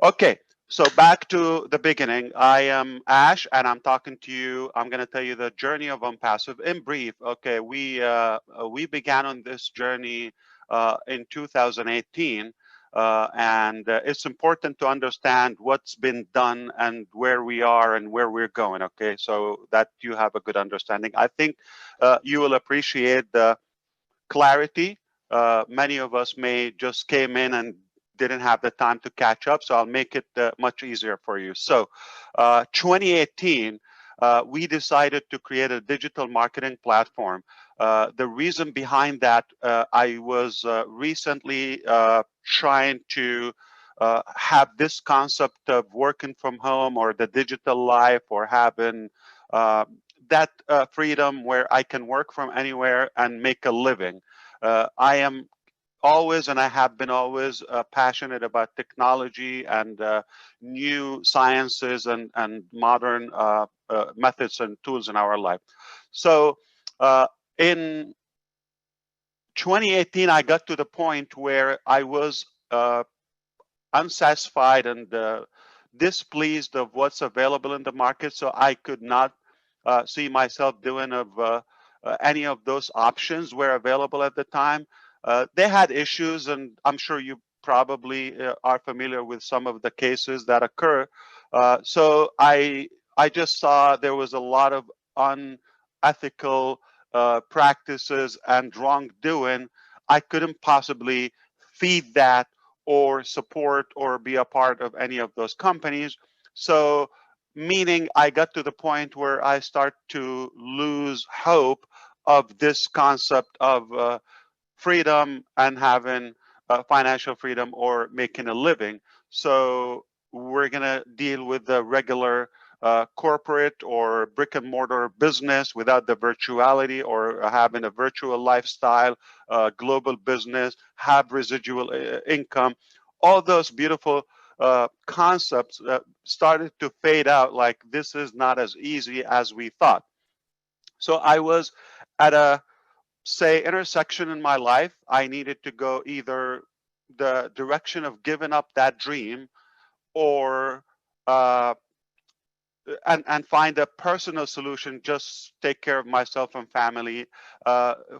Okay, so back to the beginning. I am Ash, and I'm talking to you. I'm going to tell you the journey of Onpassive in brief. Okay, we began on this journey in 2018, and it's important to understand what's been done and where we are and where we're going. Okay, so that you have a good understanding. I think you will appreciate the clarity. Many of us may just came in and didn't have the time to catch up, so I'll make it much easier for you. So 2018, we decided to create a digital marketing platform. The reason behind that, I was recently trying to have this concept of working from home or the digital life or having that freedom where I can work from anywhere and make a living. I am always, and I have been always passionate about technology and new sciences and modern methods and tools in our life. So in 2018, I got to the point where I was unsatisfied and displeased of what's available in the market. So I could not see myself doing of any of those options were available at the time. They had issues, and I'm sure you probably are familiar with some of the cases that occur. So I just saw there was a lot of unethical practices and wrongdoing. I couldn't possibly feed that or support or be a part of any of those companies. So, meaning I got to the point where I start to lose hope of this concept of freedom and having financial freedom or making a living. So we're going to deal with the regular corporate or brick and mortar business without the virtuality or having a virtual lifestyle, global business, have residual income. All those beautiful concepts started to fade out, like this is not as easy as we thought. So I was at a say intersection in my life. I needed to go either the direction of giving up that dream or uh, and find a personal solution, just take care of myself and family.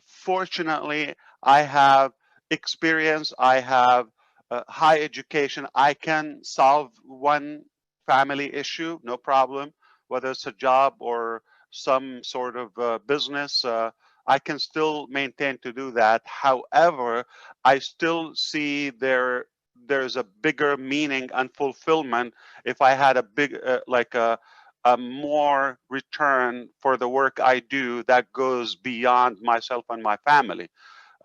Fortunately, I have experience, I have high education. I can solve one family issue, no problem, whether it's a job or some sort of business. I can still maintain to do that. However, I still see there's a bigger meaning and fulfillment if I had a big like a more return for the work I do that goes beyond myself and my family.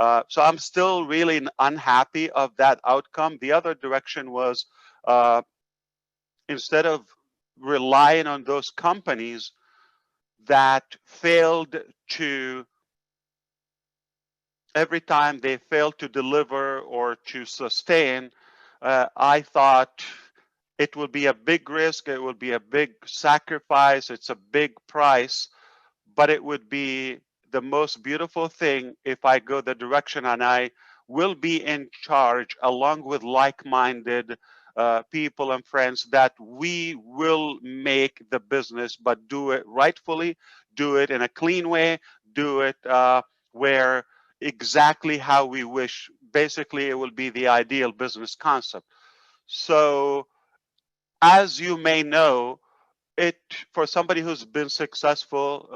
So I'm still really unhappy of that outcome. The other direction was uh, instead of relying on those companies that failed to, every time they failed to deliver or to sustain, I thought it will be a big risk, it will be a big sacrifice, it's a big price, but it would be the most beautiful thing if I go the direction and I will be in charge along with like-minded people and friends that we will make the business, but do it rightfully, do it in a clean way, do it where exactly how we wish. Basically, it will be the ideal business concept. So as you may know, it for somebody who's been successful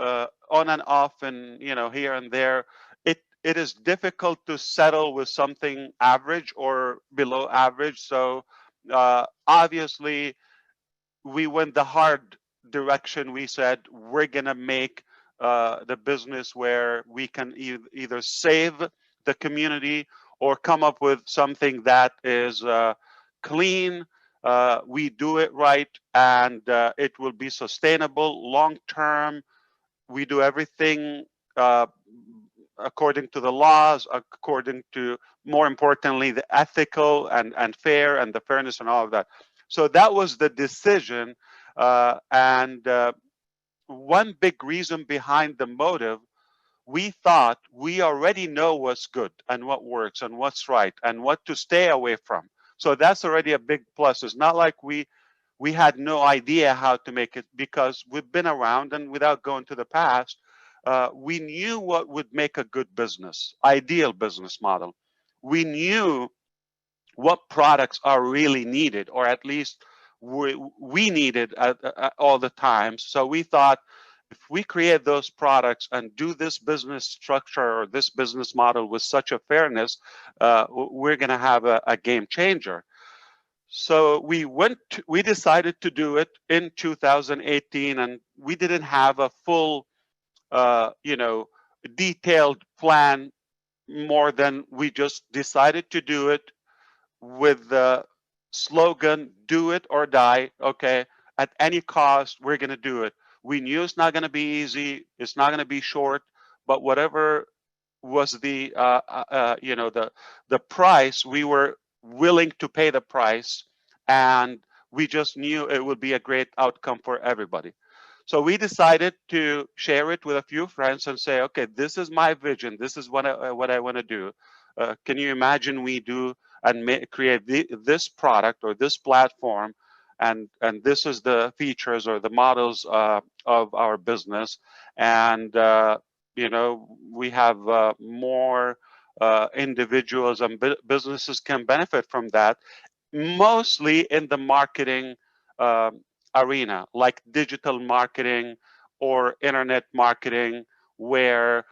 on and off and here and there, it is difficult to settle with something average or below average. So obviously we went the hard direction. We said we're gonna make the business where we can either save the community or come up with something that is clean. We do it right, and it will be sustainable long term. We do everything uh, according to the laws, according to, more importantly, the ethical and fair and the fairness and all of that. So that was the decision. And one big reason behind the motive, we thought we already know what's good and what works and what's right and what to stay away from. So that's already a big plus. It's not like we had no idea how to make it, because we've been around, and without going to the past, we knew what would make a good business, ideal business model. We knew what products are really needed, or at least we needed all the time. So we thought, if we create those products and do this business structure or this business model with such a fairness, we're going to have a game changer. So we decided to do it in 2018, and we didn't have a full, detailed plan, more than we just decided to do it with the slogan, do it or die. Okay, at any cost, we're going to do it. We knew it's not going to be easy, it's not going to be short, but whatever was the price, we were willing to pay the price, and we just knew it would be a great outcome for everybody. So we decided to share it with a few friends and say, okay, this is my vision, this is what I want to do. Can you imagine we do and create this product or this platform, and this is the features or the models of our business, and we have more individuals and businesses can benefit from that, mostly in the marketing arena, like digital marketing or internet marketing, where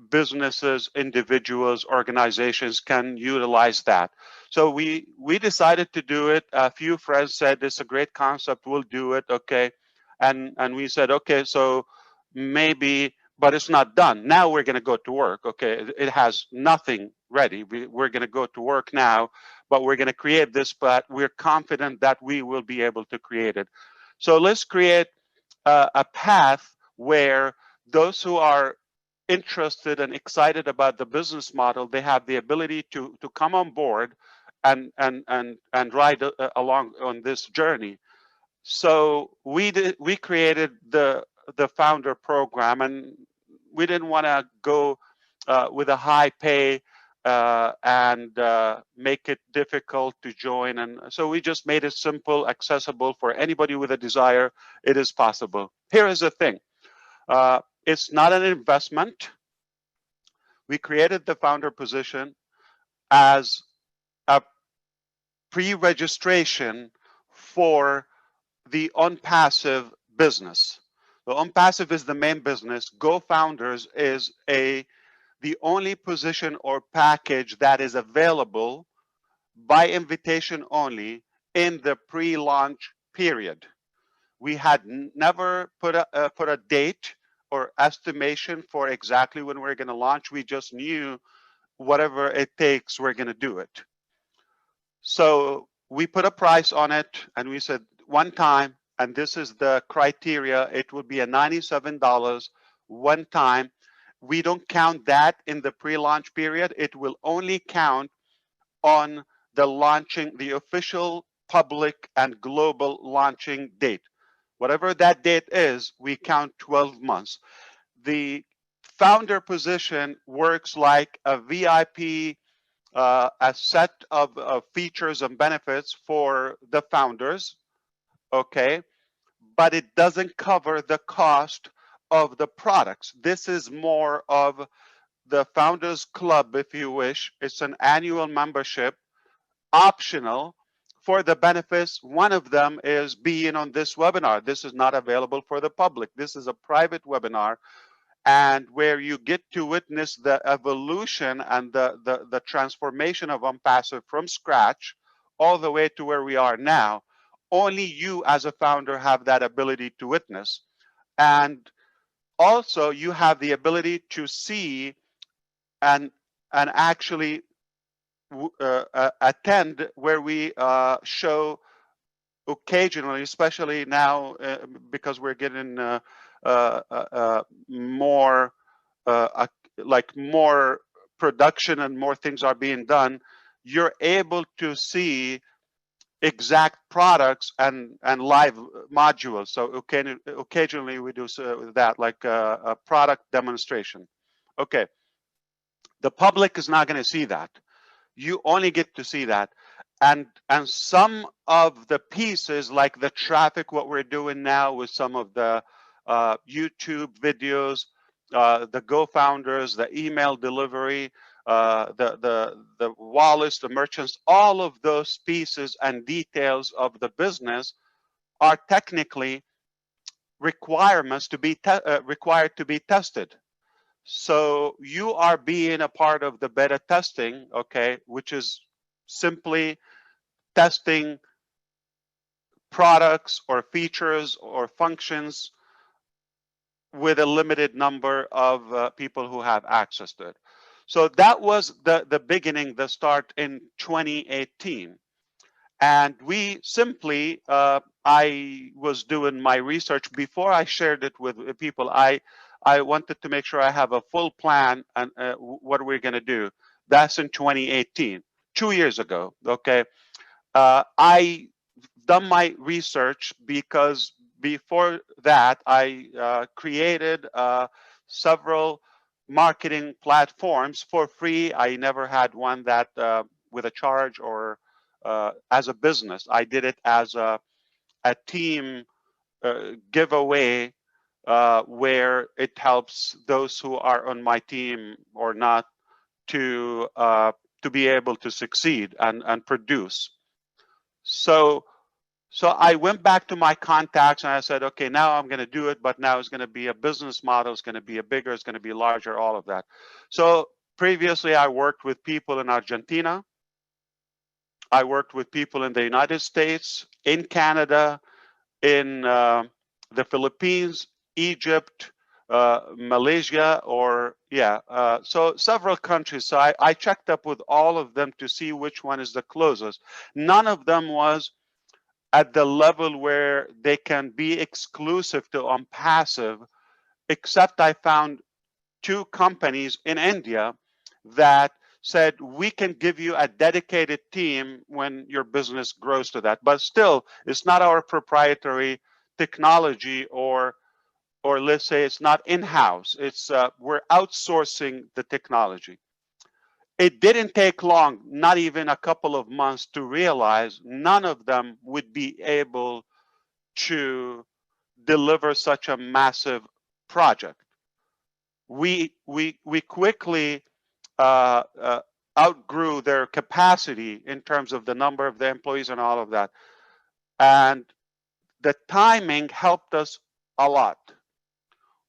businesses, individuals, organizations can utilize that. So we decided to do it. A few friends said it's a great concept, we'll do it. Okay, and we said, okay, so maybe, but it's not done. Now we're going to go to work. Okay, it has nothing ready. We're going to go to work now, but we're going to create this, but we're confident that we will be able to create it. So let's create a path where those who are interested and excited about the business model, they have the ability to come on board and ride along on this journey. So we created the founder program, and we didn't want to go with a high pay and make it difficult to join. And so we just made it simple, accessible for anybody with a desire. It is possible. Here is the thing. It's not an investment. We created the founder position as a pre-registration for the Onpassive business. The Onpassive is the main business. Go Founders is the only position or package that is available by invitation only in the pre-launch period. We had never put a date or estimation for exactly when we're going to launch. We just knew whatever it takes, we're going to do it. So we put a price on it, and we said one time, and this is the criteria, it would be a $97 one time. We don't count that in the pre-launch period. It will only count on the launching, the official public and global launching date. Whatever that date is, we count 12 months. The founder position works like a VIP, a set of features and benefits for the founders, okay? But it doesn't cover the cost of the products. This is more of the Founders Club, if you wish. It's an annual membership, optional for the benefits. One of them is being on this webinar. This is not available for the public. This is a private webinar, and where you get to witness the evolution and the transformation of Onpassive from scratch all the way to where we are now. Only you as a founder have that ability to witness. And also you have the ability to see and actually attend where we show occasionally, especially now because we're getting more like more production and more things are being done. You're able to see exact products and live modules. So occasionally we do that, like a product demonstration. Okay, the public is not going to see that. You only get to see that. and some of the pieces, like the traffic, what we're doing now with some of the YouTube videos, the Go Founders, the email delivery, the wallets, the merchants, all of those pieces and details of the business are technically requirements to be required to be tested. So you are being a part of the beta testing, okay, which is simply testing products or features or functions with a limited number of people who have access to it. So that was the beginning, the start in 2018. And we simply, I was doing my research before I shared it with people. I wanted to make sure I have a full plan and what we're going to do. That's in 2018, 2 years ago. Okay. I done my research because before that I created several marketing platforms for free. I never had one that with a charge or as a business. I did it as a team giveaway where it helps those who are on my team or not to be able to succeed and produce. So I went back to my contacts and I said, okay, now I'm going to do it, but now it's going to be a business model. It's going to be a bigger, it's going to be larger, all of that. So previously I worked with people in Argentina. I worked with people in the United States, in Canada, in the Philippines, Egypt, Malaysia, so several countries. So I checked up with all of them to see which one is the closest. None of them was at the level where they can be exclusive to Onpassive, except I found two companies in India that said we can give you a dedicated team when your business grows to that. But still, it's not our proprietary technology, or let's say it's not in-house. It's we're outsourcing the technology. It didn't take long, not even a couple of months, to realize none of them would be able to deliver such a massive project. We quickly outgrew their capacity in terms of the number of the employees and all of that, and the timing helped us a lot.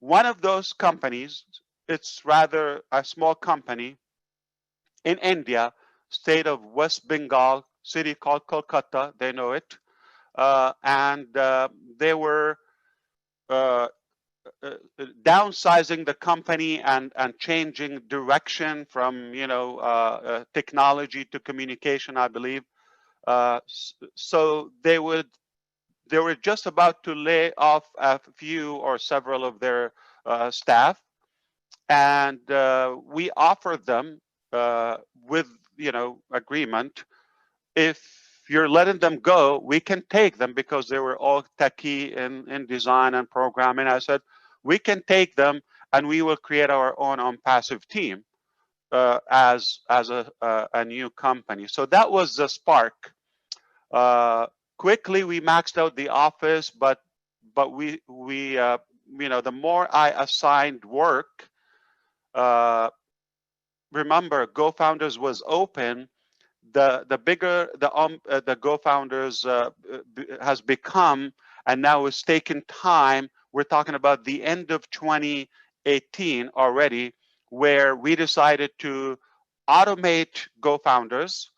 One of those companies, it's rather a small company in India, state of West Bengal, city called Kolkata. They know it, and they were downsizing the company and changing direction from technology to communication, I believe. So they were just about to lay off a few or several of their staff, and we offered them with agreement, if you're letting them go, we can take them, because they were all techie in design and programming. I said, we can take them and we will create our own Onpassive team as a new company. So that was the spark. Quickly we maxed out the office, but we the more I assigned work, remember, Go Founders was open. The bigger the Go Founders has become, and now it's taken time. We're talking about the end of 2018 already, where we decided to automate Go Founders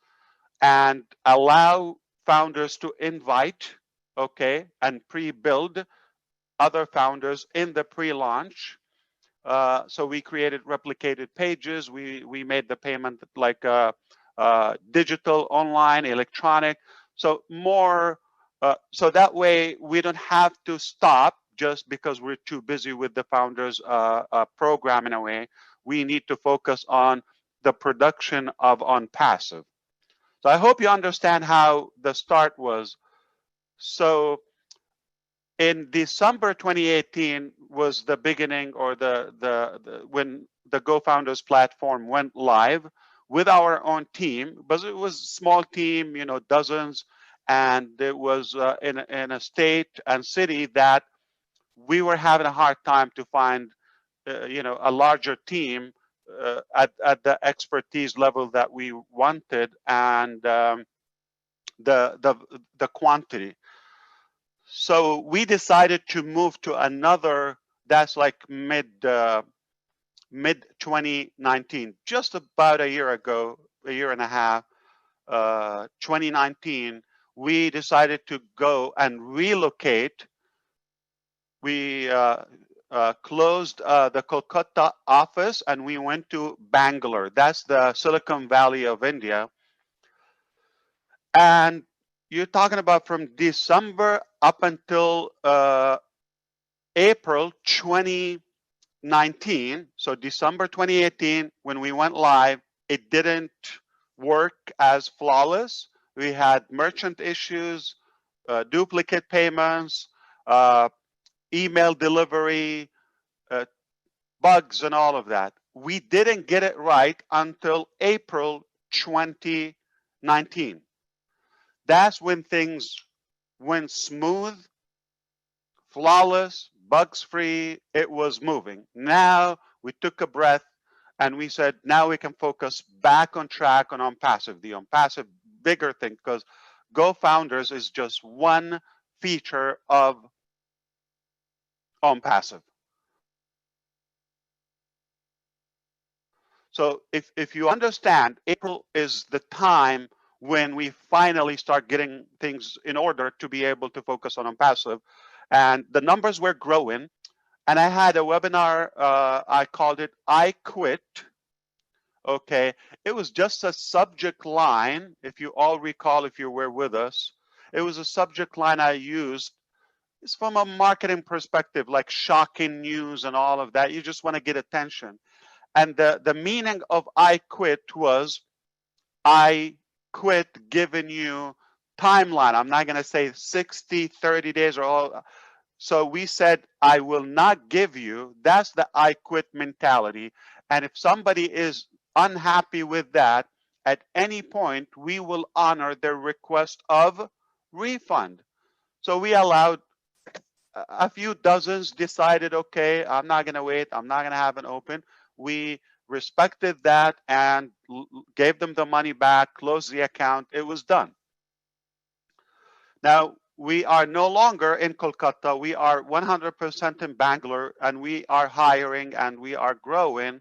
and allow founders to invite, okay, and pre-build other founders in the pre-launch. So we created replicated pages. We made the payment like digital, online, electronic. So more, so that way we don't have to stop just because we're too busy with the founders program in a way. We need to focus on the production of Onpassive. So I hope you understand how the start was. So in December 2018 was the beginning, or the when the Go Founders platform went live. with our own team, but it was a small team, dozens, and it was in a state and city that we were having a hard time to find, a larger team at the expertise level that we wanted, and the the the quantity. So we decided to move to another. That's like mid 2019, just about a year ago, a year and a half, 2019. We decided to go and relocate. We closed the Kolkata office and we went to Bangalore. That's the Silicon Valley of India. And you're talking about from December up until April 2019. So December 2018, when we went live, it didn't work as flawless. We had merchant issues, duplicate payments, email delivery, bugs, and all of that. We didn't get it right until April 2019. That's when things went smooth, flawless, bugs free. It was moving. Now we took a breath and we said, now we can focus back on track on Onpassive, the Onpassive bigger thing, because Go Founders is just one feature of Onpassive. So if you understand, April is the time when we finally start getting things in order to be able to focus on Onpassive. And the numbers were growing. And I had a webinar, I called it I Quit. Okay, it was just a subject line. If you all recall, if you were with us, it was a subject line I used. It's from a marketing perspective, like shocking news and all of that. You just want to get attention. And the meaning of I quit was I quit giving you timeline. I'm not going to say 60, 30 days or all. So we said, I will not give you. That's the I quit mentality. And if somebody is unhappy with that, at any point, we will honor their request of refund. So we allowed a few dozens decided, okay, I'm not going to wait. I'm not going to have an open. We respected that and gave them the money back, closed the account. It was done. Now, we are no longer in Kolkata. We are 100% in Bangalore, and we are hiring and we are growing.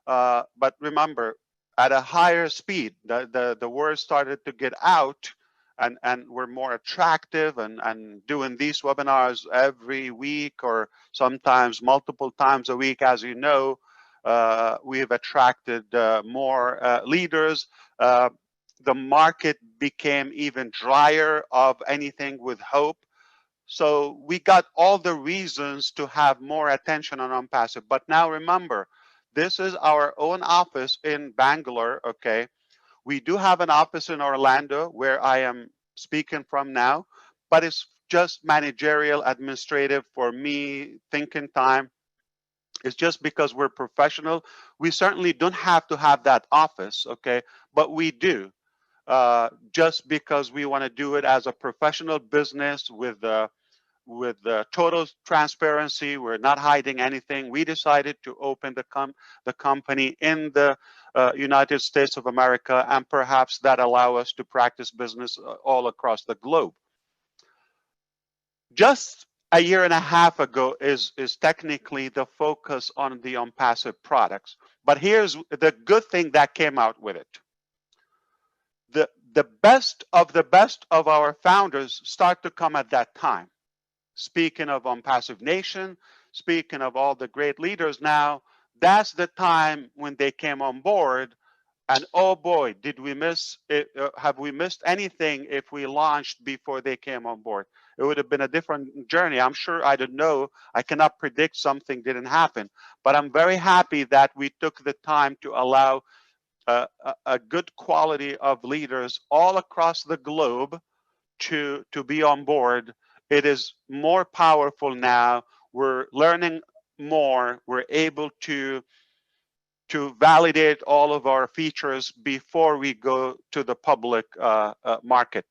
But remember, at a higher speed, the word started to get out, and we're more attractive and doing these webinars every week or sometimes multiple times a week. As you know, we have attracted more leaders. The market became even drier of anything with hope. So we got all the reasons to have more attention on Onpassive. But now remember, this is our own office in Bangalore, okay? We do have an office in Orlando where I am speaking from now, but it's just managerial, administrative for me, thinking time. It's just because we're professional. We certainly don't have to have that office, okay? But we do, just because we want to do it as a professional business with total transparency. We're not hiding anything. We decided to open the company in the United States of America, and perhaps that allow us to practice business all across the globe. Just a year and a half ago is technically the focus on the Onpassive products. But here's the good thing that came out with it. The best of our founders start to come at that time. Speaking of Onpassive Nation, speaking of all the great leaders now, that's the time when they came on board. And oh boy, did we miss it? Have we missed anything if we launched before they came on board? It would have been a different journey. I'm sure I don't know. I cannot predict something didn't happen. But I'm very happy that we took the time to allow a good quality of leaders all across the globe to be on board. It is more powerful now. We're learning more. We're able to to validate all of our features before we go to the public market.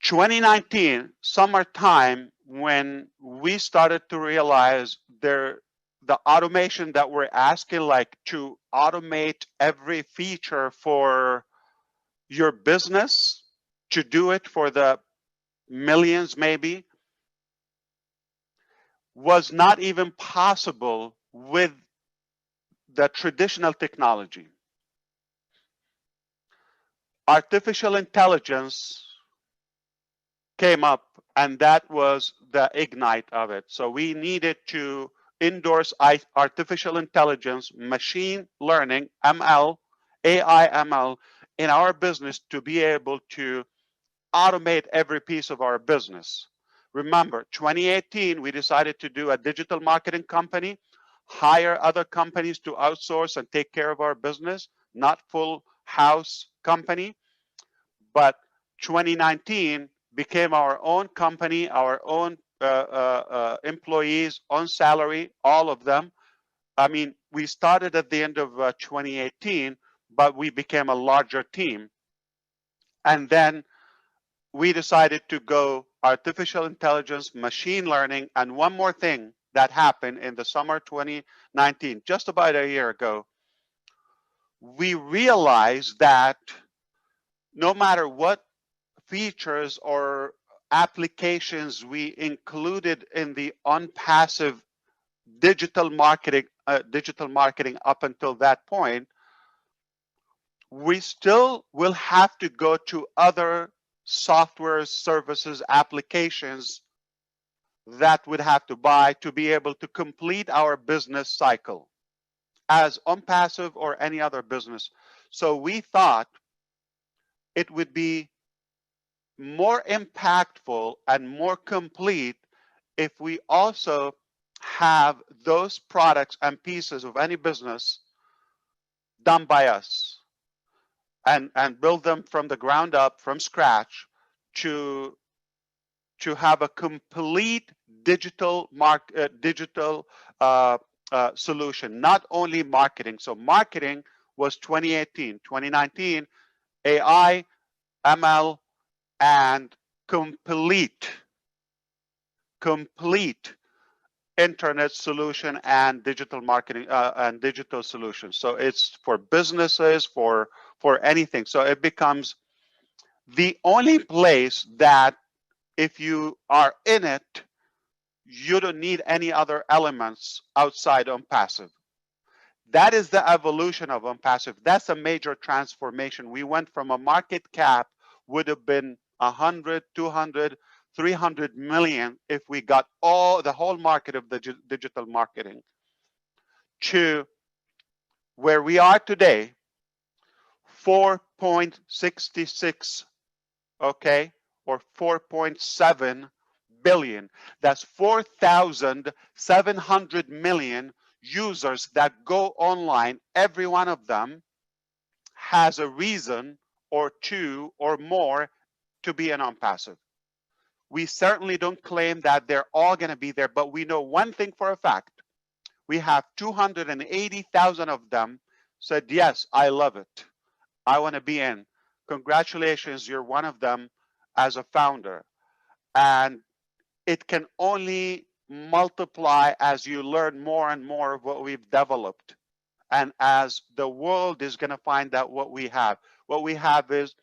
2019, summertime, when we started to realize the automation that we're asking, like to automate every feature for your business, to do it for the millions maybe, was not even possible with the traditional technology. Artificial intelligence came up, and that was the ignite of it. So we needed to endorse artificial intelligence, machine learning, ML, AI ML in our business to be able to automate every piece of our business. Remember, 2018, we decided to do a digital marketing company, hire other companies to outsource and take care of our business, not full house company. But 2019 became our own company, our own employees, on salary, all of them. I mean, we started at the end of 2018, but we became a larger team. And then we decided to go artificial intelligence, machine learning, and one more thing that happened in the summer 2019, just about a year ago. We realized that no matter what features or applications we included in the Onpassive digital marketing up until that point, we still will have to go to other software services applications that would have to buy to be able to complete our business cycle as Onpassive or any other business. So we thought it would be more impactful and more complete if we also have those products and pieces of any business done by us and build them from the ground up, from scratch, to have a complete digital solution, not only marketing. So marketing was 2018, 2019, AI, ML, and complete internet solution and digital marketing and digital solutions. So it's for businesses, for anything. So it becomes the only place that if you are in it, you don't need any other elements outside Onpassive. That is the evolution of Onpassive. That's a major transformation. We went from a market cap would have been 100, 200, 300 million if we got the whole market of the digital marketing, to where we are today, 4.66, okay, or 4.7 billion. That's 4,700 million users that go online. Every one of them has a reason or two or more to be an Onpassive. We certainly don't claim that they're all going to be there, but we know one thing for a fact. We have 280,000 of them said, yes, I love it. I want to be in. Congratulations, you're one of them as a founder. And it can only multiply as you learn more and more of what we've developed. And as the world is going to find out what we have. What we have is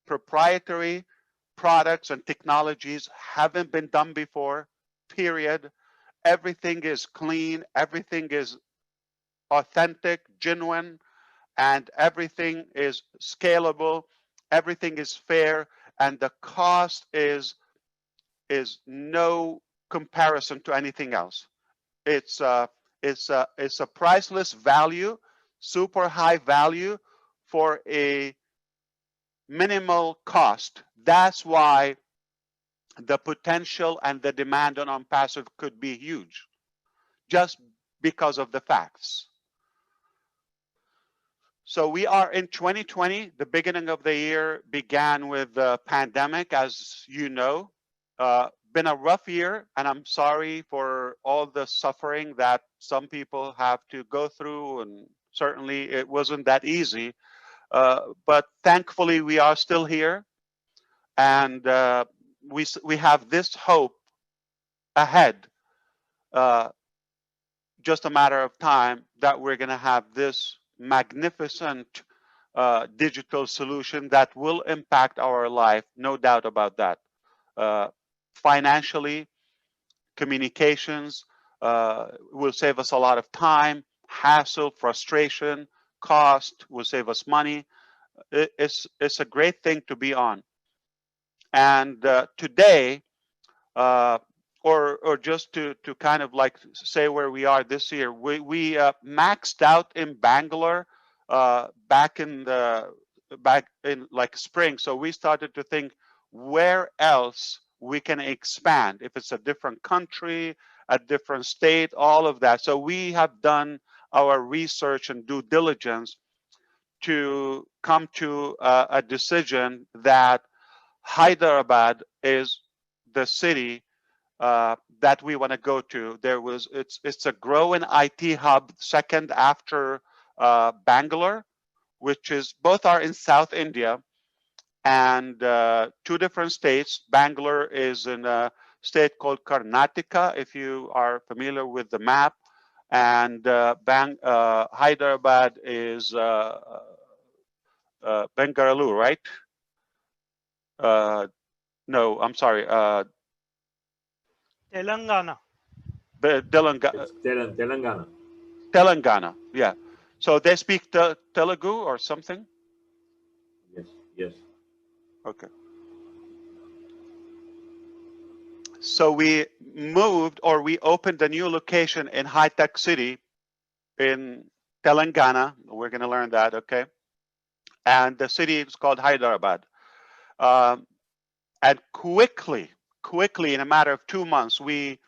proprietary products and technologies haven't been done before, period. Everything is clean, everything is authentic, genuine, and everything is scalable, everything is fair, and the cost is no comparison to anything else. It's a priceless value, super high value for a minimal cost. That's why the potential and the demand on Onpassive could be huge, just because of the facts. So we are in 2020. The beginning of the year began with the pandemic, as you know. been a rough year, and I'm sorry for all the suffering that some people have to go through, and certainly it wasn't that easy. But thankfully, we are still here, and we have this hope ahead. Uh, just a matter of time that we're going to have this magnificent digital solution that will impact our life, no doubt about that. Financially, communications will save us a lot of time, hassle, frustration, cost, will save us money. It's a great thing to be on. And today, uh, or just to kind of like say where we are this year, we maxed out in Bangalore back in like spring. So we started to think where else we can expand, if it's a different country, a different state, all of that. So we have done our research and due diligence to come to a decision that Hyderabad is the city that we want to go to. It's a growing IT hub, second after Bangalore, which is both are in South India, and two different states. Bangalore is in a state called Karnataka, if you are familiar with the map, and Hyderabad is Bengaluru, right? No, I'm sorry. Telangana. Telangana. Telangana, yeah. So they speak Telugu or something? Yes. Okay. So we moved, or we opened a new location in High Tech City in Telangana. We're going to learn that, okay? And the city is called Hyderabad. And quickly, in a matter of 2 months, we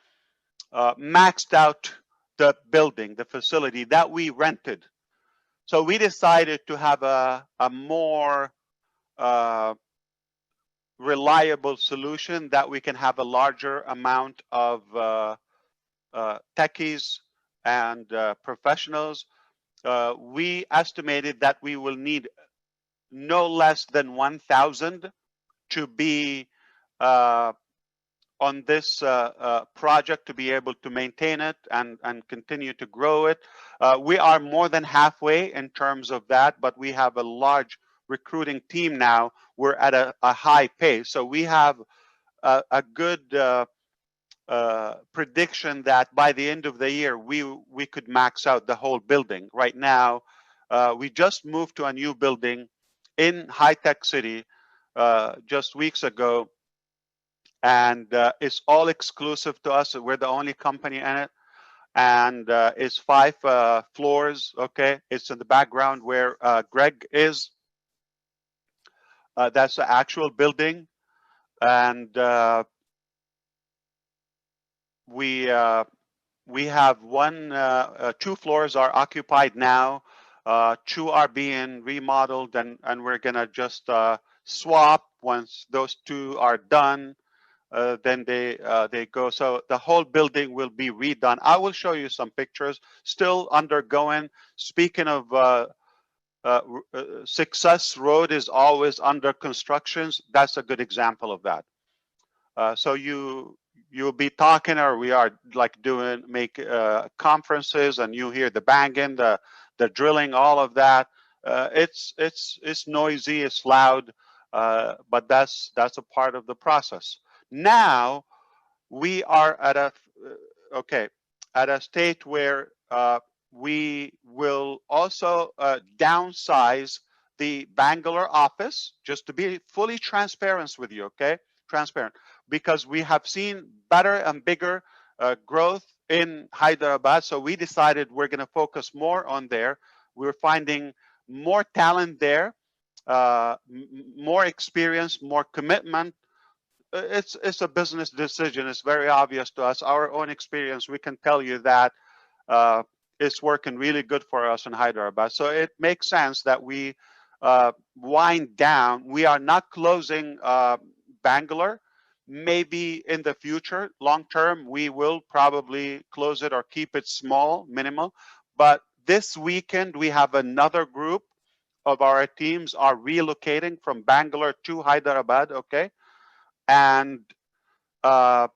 maxed out the building, the facility that we rented. So we decided to have a more reliable solution that we can have a larger amount of techies and professionals. We estimated that we will need no less than 1,000 to be on this project, to be able to maintain it and continue to grow it. We are more than halfway in terms of that, but we have a large recruiting team now. We're at a high pace. So we have a good prediction that by the end of the year, we could max out the whole building. Right now, we just moved to a new building in High Tech City just weeks ago. And it's all exclusive to us. We're the only company in it, and it's 5 floors. Okay, it's in the background where Greg is. That's the actual building, and we have 2 floors are occupied now. 2 are being remodeled, and we're gonna just swap once those 2 are done. Then they go. So the whole building will be redone. I will show you some pictures. Still undergoing. Speaking of Success Road is always under constructions. That's a good example of that. So you'll be talking, or we are like make conferences, and you hear the banging, the drilling, all of that. It's noisy, it's loud, but that's a part of the process. Now we are at a state where we will also downsize the Bangalore office, just to be fully transparent with you, okay? Transparent, because we have seen better and bigger growth in Hyderabad. So we decided we're going to focus more on there. We're finding more talent there, more experience, more commitment. It's a business decision. It's very obvious to us. Our own experience, we can tell you that it's working really good for us in Hyderabad. So it makes sense that we wind down. We are not closing Bangalore. Maybe in the future, long term, we will probably close it or keep it small, minimal. But this weekend, we have another group of our teams are relocating from Bangalore to Hyderabad, okay? And uh,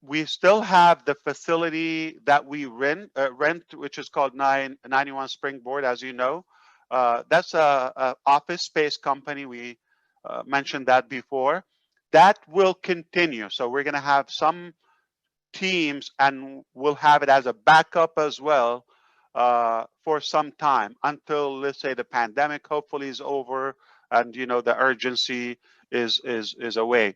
we still have the facility that we rent, which is called 91 Springboard, as you know. That's a office space company. We mentioned that before. That will continue. So we're going to have some teams, and we'll have it as a backup as well for some time until, let's say, the pandemic hopefully is over, and the urgency is away.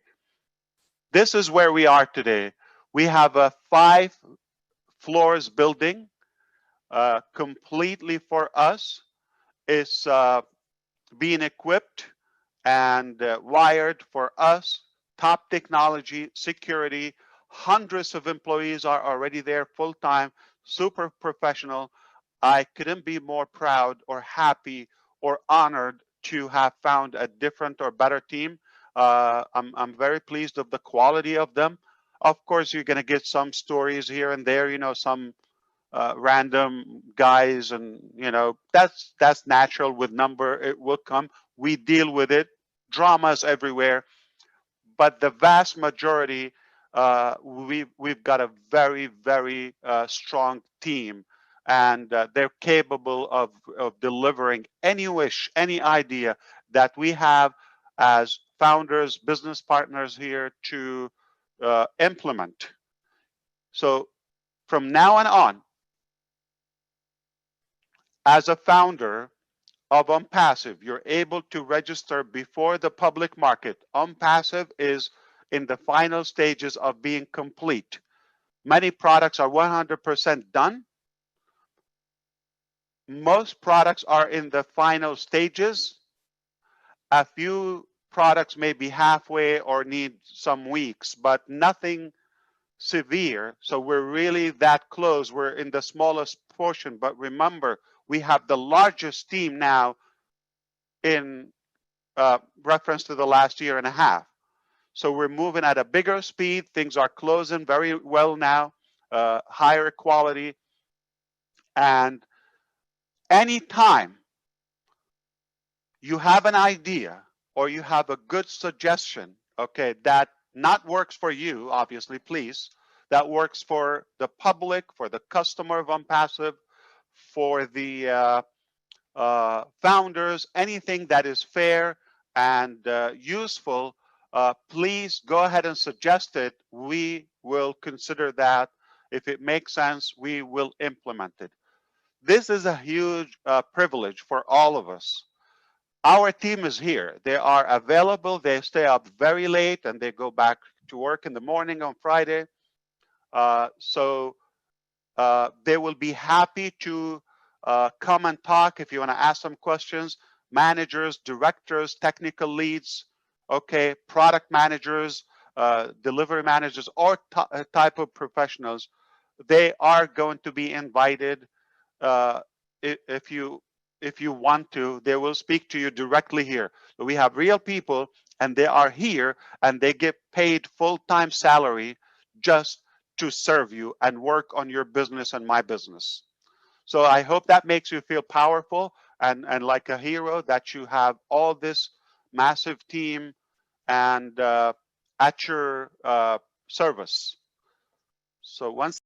This is where we are today. We have a 5 floors building completely for us. It's being equipped and wired for us. Top technology, security. Hundreds of employees are already there full time, super professional. I couldn't be more proud or happy or honored to have found a different or better team. I'm very pleased of the quality of them. Of course, you're going to get some stories here and there, some random guys, and that's natural. With number, it will come. We deal with it. Dramas everywhere, but the vast majority, we've got a very, very strong team, and they're capable of delivering any wish, any idea that we have as founders, business partners here to implement. So from now on, as a founder of Onpassive, you're able to register before the public market. Onpassive is in the final stages of being complete. Many products are 100% done. Most products are in the final stages. A few products may be halfway or need some weeks, but nothing severe. So we're really that close. We're in the smallest portion, but remember, we have the largest team now in reference to the last year and a half. So we're moving at a bigger speed. Things are closing very well now, higher quality. And anytime you have an idea or you have a good suggestion, okay, that not works for you, obviously, please, that works for the public, for the customer of Onpassive, for the founders, anything that is fair and useful, please go ahead and suggest it. We will consider that. If it makes sense, we will implement it. This is a huge privilege for all of us. Our team is here. They are available. They stay up very late and they go back to work in the morning on Friday. So they will be happy to come and talk if you want to ask some questions. Managers, directors, technical leads, okay, product managers, delivery managers, or type of professionals, they are going to be invited. uh, if you want to, they will speak to you directly here. So we have real people, and they are here, and they get paid full-time salary just to serve you and work on your business and my business. So I hope that makes you feel powerful and like a hero, that you have all this massive team and at your service. So once